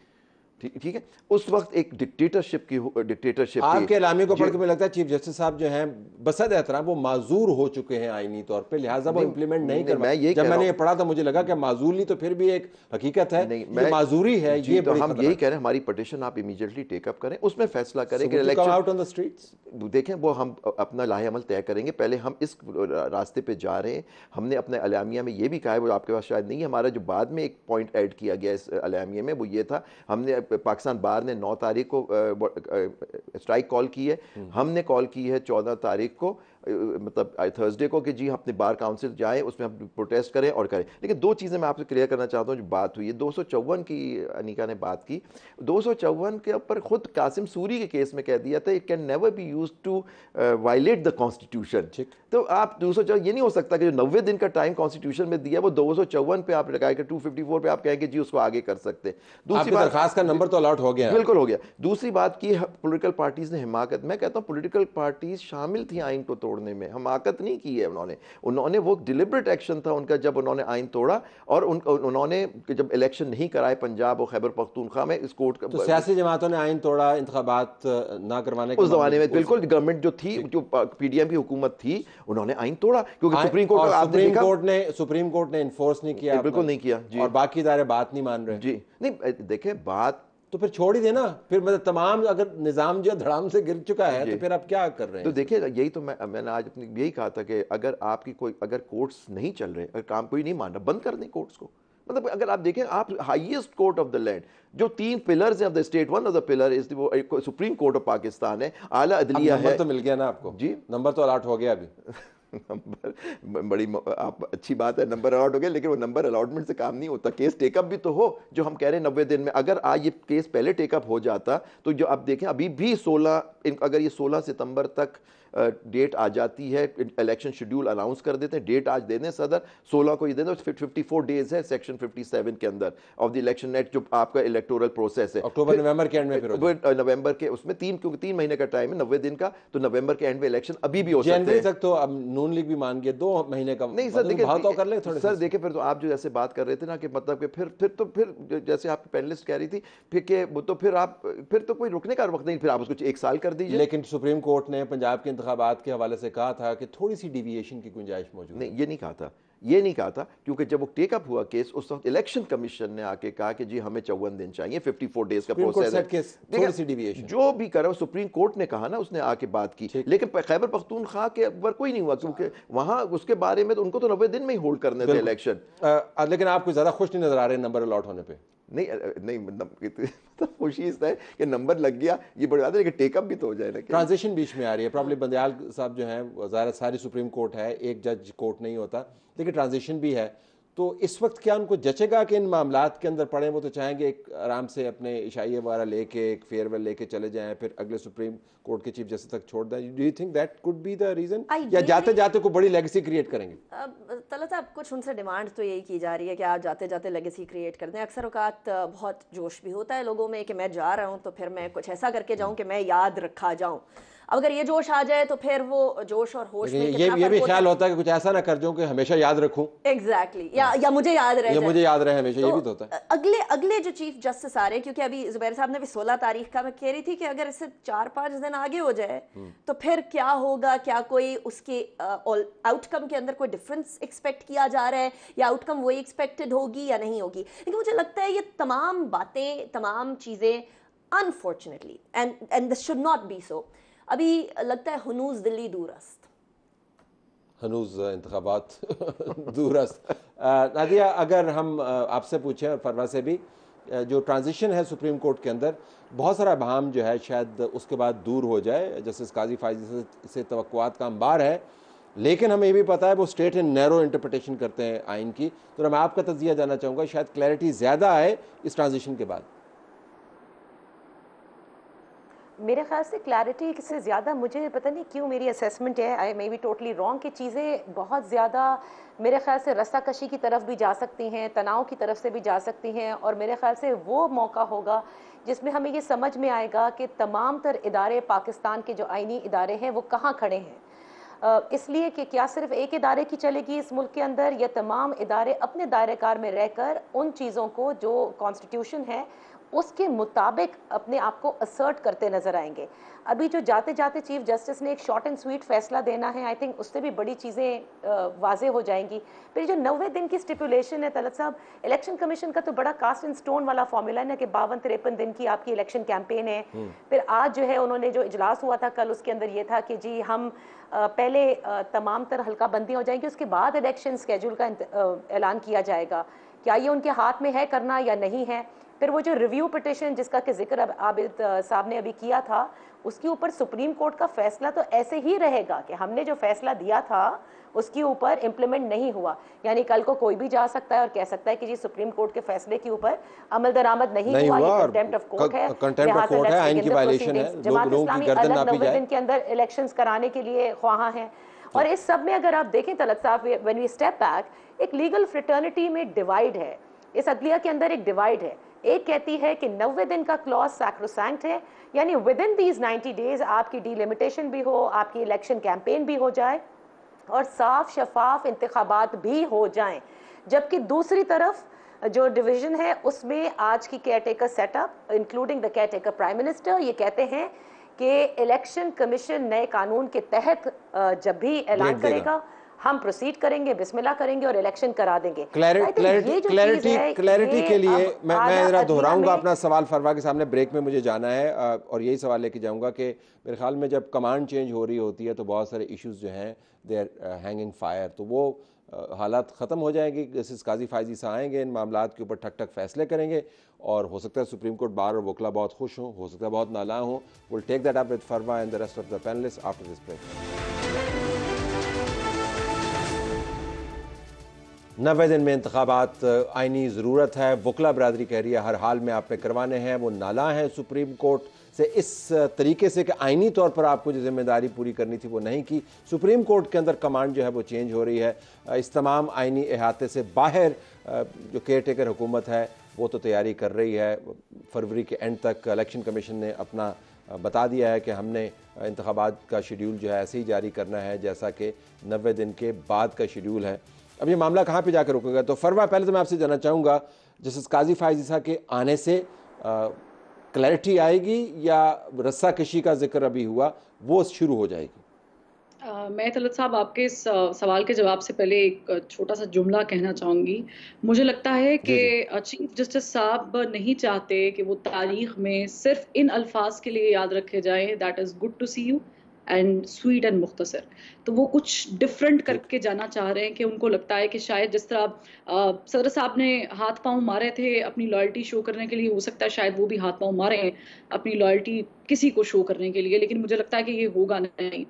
ठीक है, उस वक्त एक डिक्टेटरशिप आपके एलामी को पढ़ के मुझे लगता है चीफ जस्टिस साहब जो हैं बसद एहतराम वो माजूर हो चुके हैं आईनी तौर पे, लिहाजा वो इंप्लीमेंट नहीं कर पाए। जब मैंने ये पढ़ा था मुझे लगा कि माजूरी तो फिर भी एक हकीकत है, ये माजूरी है, ये तो हम यही कह रहे हैं, हमारी पिटीशन आप इमीडिएटली टेकअप करें, उसमें फैसला करें कि election out on the streets. देखें, वो हम अपना लाहे अमल तय करेंगे, पहले हम इस रास्ते पे जा रहे हैं। हमने अपने अलामिया में ये भी कहा है, वो आपके पास शायद नहीं है, हमारा जो बाद में एक पॉइंट ऐड किया गया इस अलामिया में, वो ये था, हमने पाकिस्तान बार ने 9 तारीख को स्ट्राइक कॉल की है, हमने कॉल की है 14 तारीख को, मतलब थर्सडे को, कि जी अपने बार काउंसिल जाएं, उसमें हम प्रोटेस्ट करें और करें। लेकिन दो चीज़ें मैं आपसे क्लियर करना चाहता हूं, जो बात हुई है 254 की, अनिका ने बात की, 254 के ऊपर खुद कासिम सूरी के केस में कह दिया था, it can never be used to violate the constitution. तो आप 254, ये नहीं हो सकता कि जो 90 दिन का टाइम कॉन्स्टिट्यूशन में दिया वो 254 पे आप लगाएंगे, 254 पे आप कहेंगे जी उसको आगे कर सकते हैं। दूसरी बात, खास का नंबर तो अलॉट हो गया, बिल्कुल हो गया। दूसरी बात की, पॉलिटिकल पार्टीज ने हिमाकत, मैं कहता हूँ पॉलिटिकल पार्टीज शामिल थी आइन को तोड़ने में, हिमाकत नहीं की है उन्होंने वो डिलिबरेट एक्शन था उनका जब उन्होंने आइन तोड़ा, और उन्होंने जब इलेक्शन नहीं कराए पंजाब और खैबर पख्तूनख्वा में, इस कोर्ट का, तो सियासी जमातों ने आइन तोड़ा इंतखाबात ना करवाने के उस जमाने में, बिल्कुल गवर्नमेंट जो थी, जो पीडीएम की हुकूमत थी, उन्होंने आइन तोड़ा, क्योंकि सुप्रीम कोर्ट ने इन्फोर्स नहीं किया, बिल्कुल नहीं किया जी, और बाकी इदारे बात नहीं मान रहे जी। नहीं देखें, बात तो फिर छोड़ ही देना, फिर मतलब तमाम, अगर निजाम जो धड़ाम से गिर चुका है तो फिर आप क्या कर रहे हैं? तो देखिए, यही तो मैंने आज अपनी यही कहा था कि अगर आपकी अगर कोर्ट्स नहीं चल रहे, अगर काम कोई नहीं मान रहा, बंद कर दें कोर्ट्स को। मतलब अगर आप देखें, आप highest court of the land, जो 3 पिलर्स हैं of the state, one of the pillar is वो सुप्रीम कोर्ट ऑफ पाकिस्तान है, आला अदलिया है। तो मिल गया ना आपको जी, नंबर तो अलॉट हो गया अभी। नंबर बड़ी आप अच्छी बात है, नंबर अलॉट हो गया, लेकिन वो नंबर अलॉटमेंट से काम नहीं होता, केस टेकअप भी तो हो, जो हम कह रहे हैं 90 दिन में। अगर आज ये केस पहले टेकअप हो जाता तो जो आप देखें अभी भी 16, अगर ये 16 सितंबर तक डेट आ जाती है, इलेक्शन शेड्यूल अनाउंस कर देते हैं, डेट आज दे दें सदर, 16 को ये दे दें, 54 डेज है सेक्शन 57 के अंदर ऑफ द इलेक्शन एक्ट, जो आपका इलेक्टोरल प्रोसेस है, अक्टूबर नवंबर के एंड में, फिर नवंबर के उसमें क्योंकि 3 महीने का टाइम है, 90 दिन का, तो नवंबर के एंड में इलेक्शन अभी भी हो सकते हैं। जनवरी तक तो अब नून लीग भी मान गए 2 महीने का। नहीं सर, देखिए भाव तो कर ले थोड़े सर, देखिए फिर तो आप जो जैसे बात कर रहे थे ना कि मतलब कि फिर जैसे आपकी पैनलिस्ट कह रही थी फिर के वो, तो फिर तो कोई रुकने का वक्त नहीं, फिर आप उसको 1 साल कर दीजिए। लेकिन सुप्रीम कोर्ट ने पंजाब के इंतखाबात के हवाले से कहा था कि थोड़ी सी डिविएशन की गुंजाइश मौजूद। नहीं, ये नहीं कहा था, क्योंकि जब वो टेकअप हुआ केस, उस वक्त इलेक्शन कमिशन ने आके कहा कि जी हमें 54 दिन चाहिए, 54 डेज का प्रोसेस है, थोड़ी सी डिविएशन जो भी करा सुप्रीम कोर्ट ने कहा ना, उसने आके बात की, लेकिन खैबर पख्तूनख्वा के ऊपर कोई नहीं हुआ, क्योंकि वहां उसके बारे में तो उनको तो 90 दिन में ही होल्ड करने थे इलेक्शन। लेकिन आपको ज्यादा खुश नहीं नजर आ रहे नंबर अलॉट होने पे? नहीं, खुशी इस है कि नंबर लग गया, ये बड़ी बात है, लेकिन टेकअप भी तो हो जाए ना। ट्रांजिशन बीच में आ रही है, प्रॉब्लम बंदयाल साहब जो हैं, ज़ाहिर सारी सुप्रीम कोर्ट है, एक जज कोर्ट नहीं होता, लेकिन ट्रांजिशन भी है, तो इस वक्त क्या उनको जचेगा कि इन मामलात के अंदर पड़े? वो तो चाहेंगे एक आराम से अपने इशाइये वगैरह लेके, एक फेयरवेल लेके चले जाएं, फिर अगले सुप्रीम कोर्ट के चीफ जस्टिस तक छोड़ दें। Do you think that could be the reason, या जाते जाते कोई बड़ी लेगेसी क्रिएट करेंगे? तलत साहब, कुछ उनसे डिमांड तो यही की जा रही है कि आप जाते जाते लेगेसी क्रिएट कर दें। अक्सर औकात बहुत जोश भी होता है लोगों में कि मैं जा रहा हूँ तो फिर मैं कुछ ऐसा करके जाऊँ कि मैं याद रखा जाऊँ। अब अगर ये जोश आ जाए तो फिर वो जोश और होश में ये भी ख्याल होता है कि कुछ ऐसा ना कर जाऊं कि हमेशा याद रखूं। एग्जैक्टली, या मुझे याद रहे, मुझे याद रहे हमेशा, ये भी तो होता है। अगले जो चीफ जस्टिस आ रहे हैं, क्योंकि अभी जुबैर साहब ने भी 16 तारीख का मैं कह रही थी कि अगर इससे 4-5 दिन आगे हो जाए तो फिर क्या होगा, क्या कोई उसके आउटकम के अंदर कोई डिफरेंस एक्सपेक्ट किया जा रहा है, या आउटकम वही एक्सपेक्टेड होगी या नहीं होगी। लेकिन मुझे लगता है ये तमाम बातें, तमाम चीजें unfortunately and this should not be so, अभी लगता है हनूज दिल्ली दूरस्त, हनूज इंतखाबात दूरस्त। नादिया, अगर हम आपसे पूछें और फरवा से भी जो ट्रांजिशन है सुप्रीम कोर्ट के अंदर, बहुत सारा अहम जो है शायद उसके बाद दूर हो जाए। जस्टिस काजी फायजी से तवक्कुआत का अंबार है, लेकिन हमें ये भी पता है वो स्ट्रेट एंड नैरो इंटरप्रिटेशन करते हैं आइन की। तो मैं आपका तज्जिया जानना चाहूँगा, शायद क्लैरिटी ज़्यादा आए इस ट्रांजिशन के बाद। मेरे ख्याल से क्लैरिटी से ज़्यादा, मुझे पता नहीं क्यों मेरी असेसमेंट है, आई मे बी टोटली रॉन्ग, कि चीज़ें बहुत ज़्यादा मेरे ख्याल से रस्साकशी की तरफ भी जा सकती हैं, तनाव की तरफ से भी जा सकती हैं। और मेरे ख्याल से वो मौका होगा जिसमें हमें ये समझ में आएगा कि तमाम तर इदारे पाकिस्तान के जो आइनी इदारे हैं वो कहाँ खड़े हैं। इसलिए कि क्या सिर्फ एक इदारे की चलेगी इस मुल्क के अंदर, या तमाम इदारे अपने दायरेकार में रहकर उन चीज़ों को जो कॉन्स्टिट्यूशन है उसके मुताबिक अपने आप को असर्ट करते नजर आएंगे। अभी जो जाते जाते चीफ जस्टिस ने एक शॉर्ट एंड स्वीट फैसला देना है, आई थिंक उससे भी बड़ी चीज़ें वाजे हो जाएंगी। फिर जो 90 दिन की स्टिपुलेशन है तलत साहब, इलेक्शन कमीशन का तो बड़ा कास्ट इन स्टोन वाला फॉर्मूला है ना कि 52-53 दिन की आपकी इलेक्शन कैंपेन है। फिर आज जो है उन्होंने जो इजलास हुआ था कल, उसके अंदर ये था कि जी हम पहले तमाम तर हल्का बंदियाँ हो जाएंगी, उसके बाद इलेक्शन स्केड्यूल का ऐलान किया जाएगा। क्या ये उनके हाथ में है करना या नहीं है? फिर वो जो रिव्यू पिटिशन जिसका कि जिक्र आबिद साहब ने अभी किया था, उसके ऊपर सुप्रीम कोर्ट का फैसला तो ऐसे ही रहेगा कि हमने जो फैसला दिया था उसके ऊपर इम्प्लीमेंट नहीं हुआ। यानी कल को कोई भी जा सकता है और कह सकता है कि जी सुप्रीम कोर्ट के फैसले के ऊपर अमल दरामद नहीं हुआ, ये कंटेम्प्ट ऑफ कोर्ट है, आइन की वायलेशन है। जमात इस्लामी अलग 90 दिन के अंदर इलेक्शंस कराने के लिए ख्वाहा हैं। और इस सब में अगर आप देखें तलत साहब, व्हेन वी स्टेप बैक, एक लीगल फ्रेटर्निटी में डिवाइड है, इस अदलिया के अंदर एक डिवाइड है। एक कहती है कि 90 दिन का क्लॉज सैक्रोसैंक्ट है, यानी विद इन दीज 90 डेज आपकी डिलिमिटेशन भी हो, आपकी इलेक्शन कैंपेन भी हो जाए और साफ शफाफ इंतखाबात भी हो जाएं। जबकि दूसरी तरफ जो डिवीजन है उसमें आज की care taker setup including the care taker prime minister ये कहते हैं कि इलेक्शन कमीशन नए कानून के तहत जब भी ऐलान करेगा हम प्रोसीड करेंगे, बिस्मिल्लाह करेंगे और इलेक्शन करा देंगे। क्लैरिटी के लिए मैं जरा दोहराऊंगा अपना सवाल। फरवा के सामने ब्रेक में मुझे जाना है और यही सवाल लेके जाऊंगा कि मेरे ख्याल में जब कमांड चेंज हो रही होती है तो बहुत सारे इश्यूज जो हैं दे आर हैंगिंग फायर, तो वो हालात ख़त्म हो जाएंगे। जस्टिस काजी फायजी साहब आएंगे, इन मामलात के ऊपर ठक ठक फैसले करेंगे और हो सकता है सुप्रीम कोर्ट बार और वकला बहुत खुश हों, हो सकता है बहुत नाला हों। Will take that up with Farwa and the rest of the panelist after this break. 90 दिन में इंतखाबात आइनी ज़रूरत है, वकला बरादरी कह रही है हर हाल में आप पे करवाने हैं। वो नाला है सुप्रीम कोर्ट से इस तरीके से कि आइनी तौर पर आपको जो जिम्मेदारी पूरी करनी थी वो नहीं की। सुप्रीम कोर्ट के अंदर कमांड जो है वो चेंज हो रही है। इस तमाम आइनी अहाते से बाहर जो केयर टेकर हुकूमत है वो तो तैयारी कर रही है। फरवरी के एंड तक इलेक्शन कमीशन ने अपना बता दिया है कि हमने इंतखाबात का शेड्यूल जो है ऐसे ही जारी करना है जैसा कि 90 दिन के बाद का शेड्यूल है। अब ये मामला कहाँ पे जाकर रुकेगा? तो फरवा, पहले तो मैं आपसे जानना चाहूँगा, जस्टिस काजी फायजी साहब के आने से क्लैरिटी आएगी या रस्साकशी का जिक्र अभी हुआ वो शुरू हो जाएगी? मैं तलत साहब आपके इस सवाल के जवाब से पहले एक छोटा सा जुमला कहना चाहूँगी। मुझे लगता है कि चीफ जस्टिस साहब नहीं चाहते कि वो तारीख में सिर्फ इन अल्फाज के लिए याद रखे जाएं, that is good to see you and sweet and मुख्तसर। तो वो कुछ डिफरेंट करके जाना चाह रहे हैं कि उनको लगता है कि शायद जिस तरह सदर साहब ने हाथ पांव मारे थे अपनी लॉयल्टी शो करने के लिए, हो सकता है शायद वो भी हाथ पांव मारे हैं अपनी लॉयल्टी किसी को शो करने के लिए, लेकिन मुझे लगता है कि ये होगा नहीं।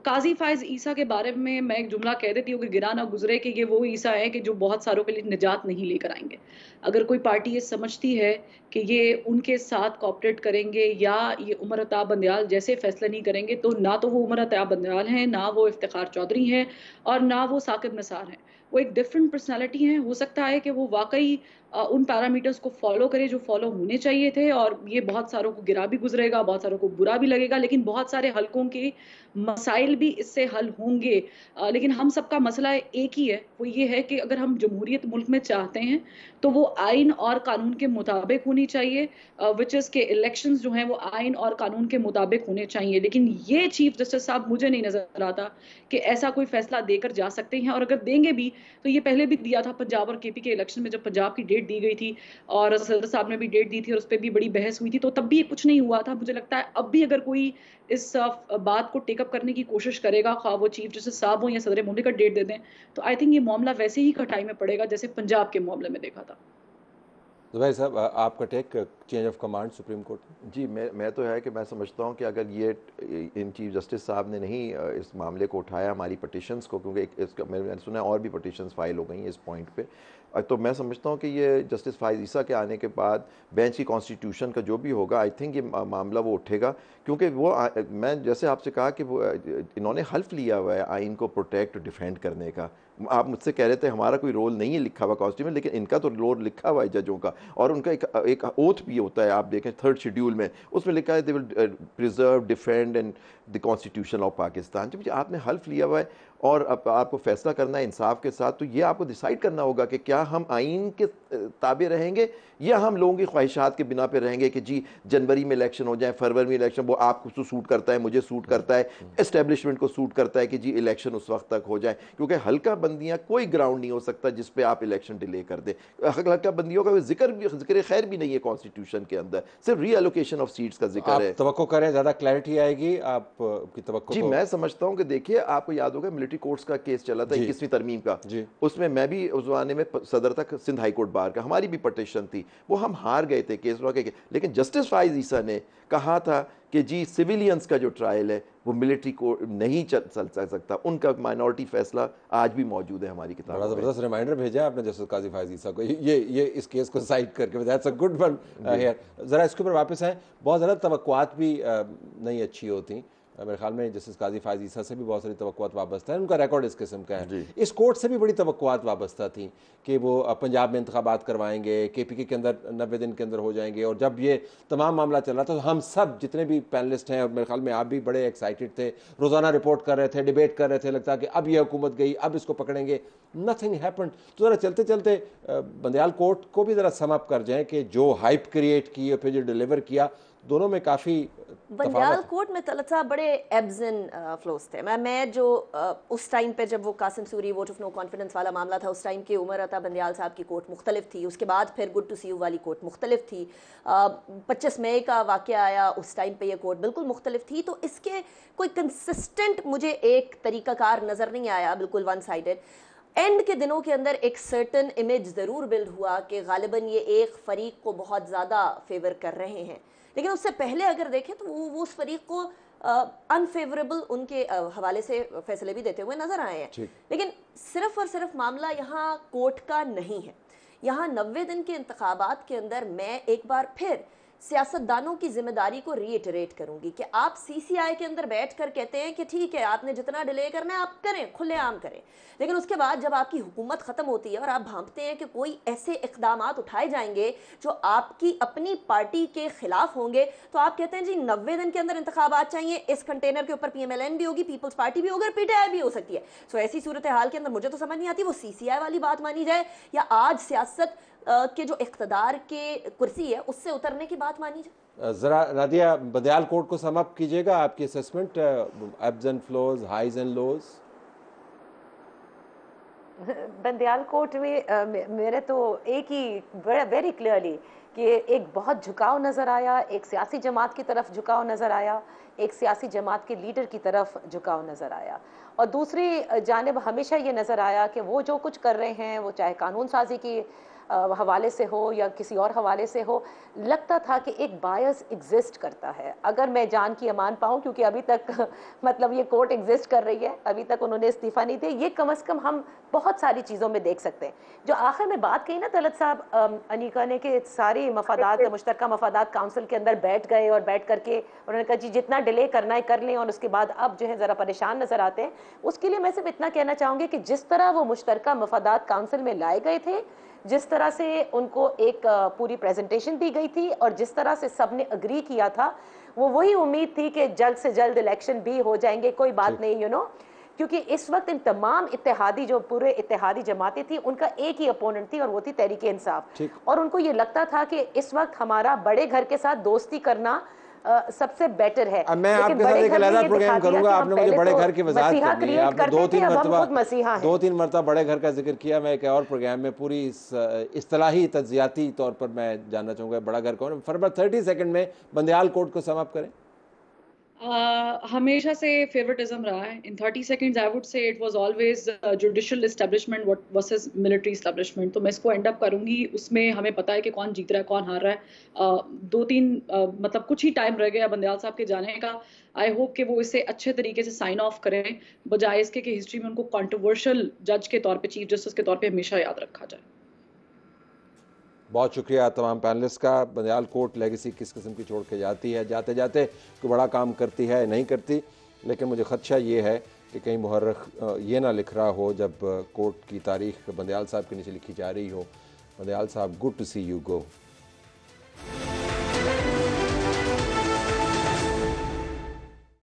काजी फायज ईसा के बारे में मैं एक जुमला कह देती हूँ कि गिरा ना गुजरे कि ये वो ईसा है कि जो बहुत सारों के लिए निजात नहीं लेकर आएंगे। अगर कोई पार्टी ये समझती है कि ये उनके साथ कोऑपरेट करेंगे या ये उमर अता बंदयाल जैसे फैसले नहीं करेंगे, तो ना तो वो उमर अता बंदयाल हैं, ना वो इफ्तिखार चौधरी हैं और ना वो साकिब निसार हैं। वो एक डिफरेंट पर्सनालिटी हैं। हो सकता है कि वो वाकई उन पैरामीटर्स को फॉलो करे जो फॉलो होने चाहिए थे, और ये बहुत सारों को गिरा भी गुजरेगा, बहुत सारों को बुरा भी लगेगा, लेकिन बहुत सारे हलकों के मसाइल भी इससे हल होंगे। लेकिन हम सबका मसला एक ही है, वो ये है कि अगर हम जमहूरियत मुल्क में चाहते हैं तो वो आइन और कानून के मुताबिक होनी चाहिए, विच इज़ के इलेक्शंस जो हैं वो आइन और कानून के मुताबिक होने चाहिए। लेकिन ये चीफ जस्टिस साहब मुझे नहीं नजर आता कि ऐसा कोई फैसला देकर जा सकते हैं, और अगर देंगे भी तो ये पहले भी दिया था पंजाब और केपी के इलेक्शन में, जब पंजाब की डेट दी गई थी और सदर साहब ने भी डेट दी थी और उस पर भी बड़ी बहस हुई थी, तो तब भी कुछ नहीं हुआ था। मुझे लगता है अब भी अगर कोई इस बात को टेकअप करने की कोशिश करेगा, खा वो चीफ जस्टिस साहब हो या सदर मुमलिकत डेट दे दें, तो आई थिंक ये मामला वैसे ही खटाई में पड़ेगा जैसे पंजाब के मामले में देखा था। ज़ुबैर साहब, आपका take change of command supreme court में? जी, मैं तो है कि मैं समझता हूँ कि अगर ये इन चीफ जस्टिस साहब ने नहीं इस मामले को उठाया, हमारी पटिशन्स को, क्योंकि इसका मैंने सुना है और भी पटिशन्स फाइल हो गई हैं इस पॉइंट पे, तो मैं समझता हूँ कि ये जस्टिस फाइज ईसा के आने के बाद बेंच की कॉन्स्टिट्यूशन का जो भी होगा, आई थिंक ये मामला वो उठेगा, क्योंकि वो मैं जैसे आपसे कहा कि वो इन्होंने हल्फ लिया हुआ है आइन को प्रोटेक्ट डिफेंड करने का। आप मुझसे कह रहे थे हमारा कोई रोल नहीं है लिखा हुआ कॉन्स्टिट्यूशन में, लेकिन इनका तो रोल लिखा हुआ है जजों का, और उनका एक ओथ भी होता है। आप देखें 3rd शेड्यूल में उसमें लिखा है they will preserve defend and the constitution of Pakistan. जब आपने हल्फ लिया हुआ है और अब आपको फैसला करना है इंसाफ के साथ, तो ये आपको डिसाइड करना होगा कि क्या हम आइन के ताबे रहेंगे या हम लोगों की ख्वाहिशात के बिना पे रहेंगे कि जी जनवरी में इलेक्शन हो जाए, फरवरी में इलेक्शन, वो आपको तो सूट करता है, मुझे सूट करता है, एस्टेब्लिशमेंट को सूट करता है कि जी इलेक्शन उस वक्त तक हो जाए, क्योंकि हल्का बंदियां कोई ग्राउंड नहीं हो सकता जिस पे आप इलेक्शन डिले कर दें। हल्का बंदियों का जिक्र खैर भी नहीं है कॉन्स्टिट्यूशन के अंदर, सिर्फ रीएलोकेशन ऑफ सीट्स का जिक्र है। तवक्को करें ज़्यादा क्लैरिटी आएगी आपकी तवक्को? जी, मैं समझता हूँ कि देखिए, आपको याद होगा मिलिट्री कोर्ट्स का केस चला था 21वीं तरमीम का, उसमें मैं भी उस जमाने में सदर तक सिंध हाई कोर्ट बार का, हमारी भी पटिशन थी, वो हम हार गए थे केस के, लेकिन जस्टिस फाइज ईसा ने कहा था कि जी सिविलियंस का जो ट्रायल है वो मिलिट्री कोर्ट नहीं चल सकता, उनका माइनॉरिटी फैसला आज भी मौजूद है हमारी किताब में। ज़बरदस्त रिमाइंडर भेजा आपने जस्टिस काजी फाइज ईसा को, ये इस केस को साइड करके, that's a good one here. ज़रा इसके ऊपर वापस आए, बहुत ज़्यादा तवक्कुआत भी नहीं अच्छी होती, मेरे ख्याल में जस्टिस काजी फाइज ईसा से भी बहुत सारी तवक्कुआत वाबस्ता है, उनका रिकॉर्ड इस किस्म का है। इस कोर्ट से भी बड़ी तवक्कुआत वाबस्ता थी कि वो पंजाब में इंतखाबात करवाएंगे, KPK के अंदर 90 दिन के अंदर हो जाएंगे, और जब ये तमाम मामला चल रहा था तो हम सब जितने भी पैनलिस्ट हैं, और मेरे ख्याल में आप भी बड़े एक्साइटेड थे, रोज़ाना रिपोर्ट कर रहे थे, डिबेट कर रहे थे, लगता है कि अब ये हुकूमत गई, अब इसको पकड़ेंगे। Nothing happened. तो ज़रा चलते चलते बंदयाल कोर्ट को भी ज़रा सम अप कर जाएँ कि जो हाइप क्रिएट की और फिर जो डिलीवर किया, दोनों में काफ़ी बंदयाल कोर्ट में तलत साहब बड़े एब्स एंड फ्लोस थे। मैं जो उस टाइम पे जब वो Qasim Suri vote of no confidence वाला मामला था, उस टाइम की उमर अता बंदयाल साहब की कोर्ट मुख्तलिफ थी, उसके बाद फिर गुड टू सी यू वाली कोर्ट मुख्तलिफ थी, 25 मई का वाक़या आया, उस टाइम पे ये कोर्ट बिल्कुल मुख्तलिफ थी। तो इसके कोई कंसिस्टेंट मुझे एक तरीक़ाकार नज़र नहीं आया, बिल्कुल वन साइडेड। एंड के दिनों के अंदर एक सर्टन इमेज ज़रूर बिल्ड हुआ कि गालिबन ये एक फ़रीक को बहुत ज़्यादा फेवर कर रहे हैं, लेकिन उससे पहले अगर देखें तो वो उस फरीक को अनफेवरेबल उनके हवाले से फैसले भी देते हुए नजर आए हैं। लेकिन सिर्फ और सिर्फ मामला यहाँ कोर्ट का नहीं है। यहाँ 90 दिन के इंतखाबात के अंदर मैं एक बार फिर सियासतदानों की जिम्मेदारी को रीइटरेट करूंगी कि आप CCI के अंदर बैठ कर कहते हैं कि ठीक है आपने जितना डिले करना है आप करें, खुलेआम करें, लेकिन उसके बाद जब आपकी हुकूमत ख़त्म होती है और आप भांपते हैं कि कोई ऐसे इक़दामात उठाए जाएंगे जो आपकी अपनी पार्टी के खिलाफ होंगे, तो आप कहते हैं जी 90 दिन के अंदर इंतखाबात चाहिए, इस कंटेनर के ऊपर PMLN भी होगी, पीपल्स पार्टी भी होगी और PTI भी हो सकती है। सो ऐसी सूरत हाल के अंदर मुझे तो समझ नहीं आती वो CCI वाली बात मानी जाए या आज सियासत के जो इख्तदार के कुर्सी है उससे उतरने की बात मानी जाए। ज़रा नादिया, बंदयाल कोर्ट को सम अप कीजिएगा, आपकी assessment, ebbs and flows, highs and lows. Bandial court में मेरे तो एक ही वेरी क्लियरली कि एक बहुत झुकाव नज़र आया, एक सियासी जमात की तरफ झुकाव नज़र आया, एक सियासी जमात के लीडर की तरफ झुकाव नज़र आया, और दूसरी जानिब हमेशा ये नज़र आया कि वो जो कुछ कर रहे हैं वो चाहे कानून साजी की हवाले से हो या किसी और हवाले से हो, लगता था कि एक बायस एग्जिस्ट करता है। अगर मैं जान की अमान पाऊँ, क्योंकि अभी तक मतलब ये कोर्ट एग्जिस्ट कर रही है, अभी तक उन्होंने इस्तीफ़ा नहीं दिया, ये कम से कम हम बहुत सारी चीज़ों में देख सकते हैं। जो आखिर में बात कही ना तलत साहब अनीका ने कि सारी मफादात मुश्तरका मफादात काउंसिल के अंदर बैठ गए और बैठ करके उन्होंने कहा जी जितना डिले करना है कर लें, और उसके बाद अब जो है ज़रा परेशान नज़र आते हैं। उसके लिए मैं सिर्फ इतना कहना चाहूँगी कि जिस तरह वो मुश्तरका मफादात काउंसिल में लाए गए थे, जिस तरह से उनको एक पूरी प्रेजेंटेशन दी गई थी और जिस तरह से सब ने अग्री किया था, वो वही उम्मीद थी कि जल्द से जल्द इलेक्शन भी हो जाएंगे, कोई बात नहीं, क्योंकि इस वक्त इन तमाम इत्तेहादी जो पूरे इत्तेहादी जमातें थी उनका एक ही अपोनेंट थी और वो थी तहरीक इंसाफ, और उनको ये लगता था कि इस वक्त हमारा बड़े घर के साथ दोस्ती करना सबसे बेटर है। अब मैं आपके साथ एक अलग प्रोग्राम करूंगा, आपने मुझे बड़े घर की वजाहत करनी है, आपने दो तीन मरतबा बड़े घर का जिक्र किया। मैं एक और प्रोग्राम में पूरी इस्तिलाही तज्जियाती तौर पर मैं जानना चाहूंगा बड़ा घर कौन। फॉर 30 सेकंड में बंदयाल कोर्ट को सम अप करें। हमेशा से फेवरेटिज्म रहा है। इन 30 seconds I would say it was always judicial establishment versus military establishment. तो मैं इसको एंड अप करूंगी उसमें। हमें पता है कि कौन जीत रहा है कौन हार रहा है। 2-3 मतलब कुछ ही टाइम रह गया बंदयाल साहब के जाने का। आई होप कि वो इसे अच्छे तरीके से साइन ऑफ करें, बजाय इसके कि हिस्ट्री में उनको कंट्रोवर्शियल जज के तौर पे, चीफ जस्टिस के तौर पे हमेशा याद रखा जाए। बहुत शुक्रिया तमाम पैनलिस्ट का। बंदयाल कोर्ट लेगेसी किस किस्म की छोड़ के जाती है, जाते जाते कोई बड़ा काम करती है नहीं करती, लेकिन मुझे खदशा ये है कि कहीं मुहर्रिख ये ना लिख रहा हो जब कोर्ट की तारीख बंदयाल साहब के नीचे लिखी जा रही हो, बंदयाल साहब good to see you go.